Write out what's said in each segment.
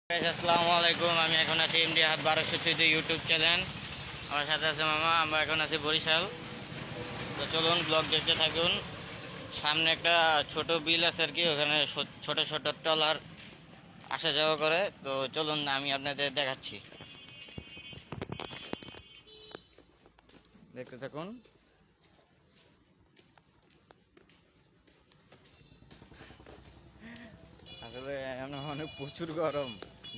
আসসালামু আলাইকুম। আমি এখন আছি এমডি হাট 1214 ইউটিউব চ্যানেল। আমার সাথে আছে মামা। আমরা এখন আছি বরিশাল। তো চলুন ব্লগ দেখতে থাকুন। সামনে একটা ছোট বিল আছে আর কি, ওখানে ছোট ছোট ট্রলার আসা যাওয়া করে। তো চলুন আমি আপনাদের দেখাচ্ছি, দেখতে থাকুন। আসলে অনেক প্রচুর গরম,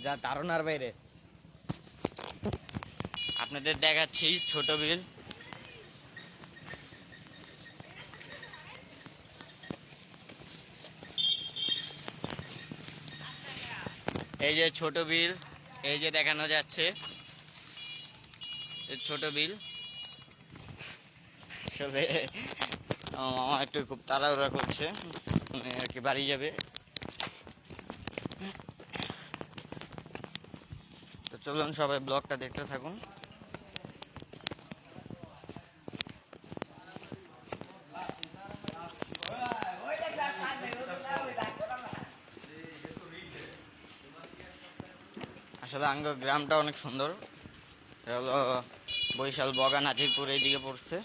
যা ধারণার বাইরে। আপনাদের দেখাচ্ছি ছোট বিল। এই যে ছোট বিল, এই যে দেখানো যাচ্ছে ছোট বিল। আসলে আমার মামা একটু খুব তাড়াহুড়া করছে, মানে আর কি বাড়ি যাবে। তো চলুন সবাই ব্লগটা দেখতে থাকুন। আসলে আঙ্গ গ্রামটা অনেক সুন্দর। এটা হলো বরিশাল বগা নাজিরপুর, এইদিকে পড়ছে।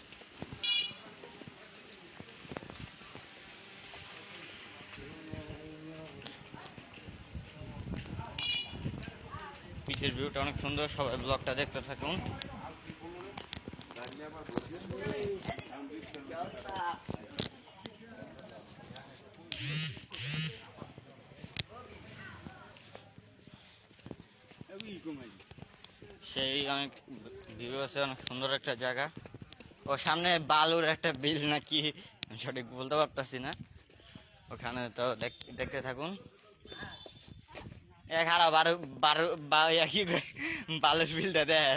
পিছের ভিউটা অনেক সুন্দর, সবাই ব্লগটা দেখতে থাকুন। সেই অনেক ভিউ আছে, অনেক সুন্দর একটা জায়গা। ও সামনে বালুর একটা বিল নাকি, সঠিক বলতে পারতাছি না। ওখানে তো দেখতে থাকুন। খারাপ বারো বারো কি বালুর বিলটা দেয়,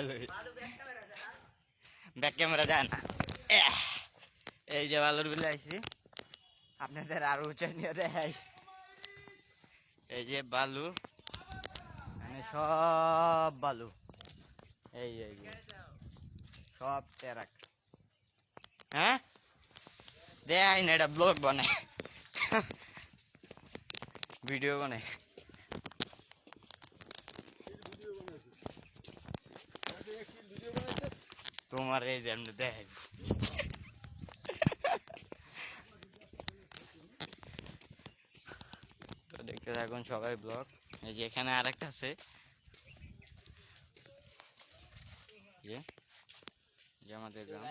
ব্যাক ক্যামেরা যায় না। এই যে বালুর বিলে আইছি, আপনাদের আরো উঁচা নিয়ে দেয়। এই যে বালু, মানে সব বালু, এই এই সব টেরাক। হ্যাঁ দেয় না, এটা ব্লগ বানায়, ভিডিও বানায়। তোমার এই যে এমনি দেয়। তো দেখতে থাকুন সবাই ব্লগ। এই যে এখানে আরেকটা আছে, যে আমাদের গ্রাম।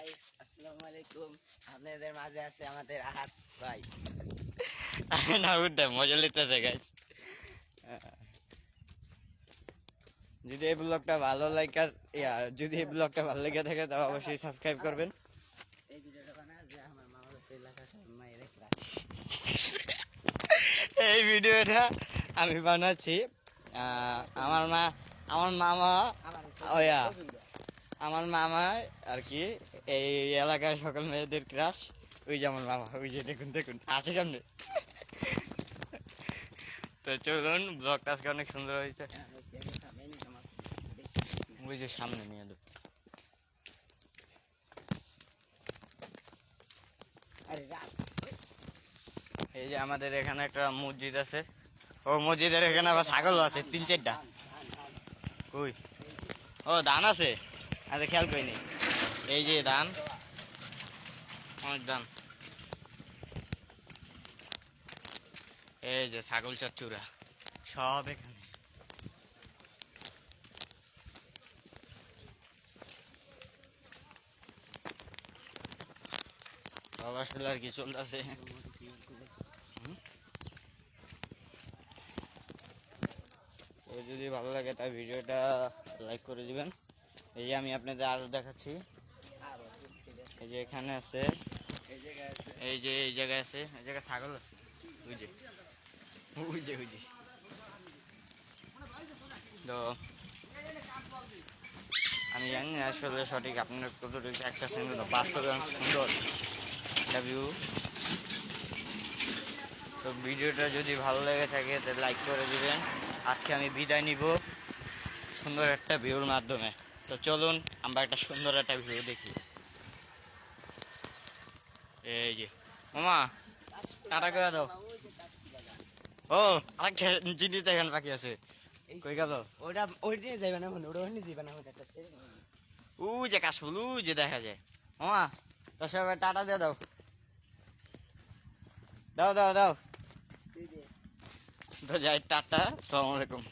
আসসালামু আলাইকুম, আপনাদের মাঝে আছে আমাদের আহাত ভাই। না বুঝতে মজা লিতেছে গাইস। যদি এই ব্লগটা ভালো লাগে, যদি এই ব্লগটা ভালো লেগে থাকে তাহলে অবশ্যই সাবস্ক্রাইব করবেন। এই ভিডিওটা বানা যে আমার মামার এলাকা সব মায়ের একলা। এই ভিডিওটা আমি বানাচ্ছি। আমার মামা ওয়া আমার মামা আর কি এই এলাকার সকল মেয়েদের ক্রাশ। ওই যে আমার মামা, ওই যে দেখুন দেখুন আছে সামনে। তো চলুন, ব্লগটা আজকে অনেক সুন্দর হয়েছে। ওই যে সামনে নিয়ে দেব। এই যে আমাদের এখানে একটা মসজিদ আছে, ও মসজিদের এখানে আবার ছাগল আছে 3-4টা। কই? ও ধান আছে, আচ্ছা খেয়াল করিনি। এই যে ধান, অনেক ধান। এই যে ছাগল চচ্চুরা সব এখানে। সব আসলে আর কি চলতেছে। যদি ভালো লাগে তাই ভিডিওটা লাইক করে দিবেন। এই যে আমি আপনাদের আরো দেখাচ্ছি, এই যে এখানে আছে, এই যে এই জায়গায় আছে, এই জায়গায় ছাগল আছে। ওই যে ওই যে ওই যে। তো আমি জানি না আসলে সঠিক আপনার কতটুকু একটা সুন্দর, বাস্তবে সুন্দর একটা ভিউ। তো ভিডিওটা যদি ভালো লেগে থাকে তাহলে লাইক করে দিবেন। আজকে আমি বিদায় নিব সুন্দর একটা ভিউর মাধ্যমে। তো চলুন আমরা একটা সুন্দর একটা ভিউ দেখি। এই যে মামা টাটা করে দাও। ও আরেকটা জিনিস এখানে বাকি আছে, কই গেল? ওটা ওই নিয়ে যাইবে না মনে ওটা ওই নিয়ে যাইবে না আমাদের একটা শেষ উ যে কাশফুল উ যে দেখা যায়। মামা তোর সবাই টাটা দিয়ে দাও। দাও দাও দাও। তো যাই টাটা, আসসালামু আলাইকুম।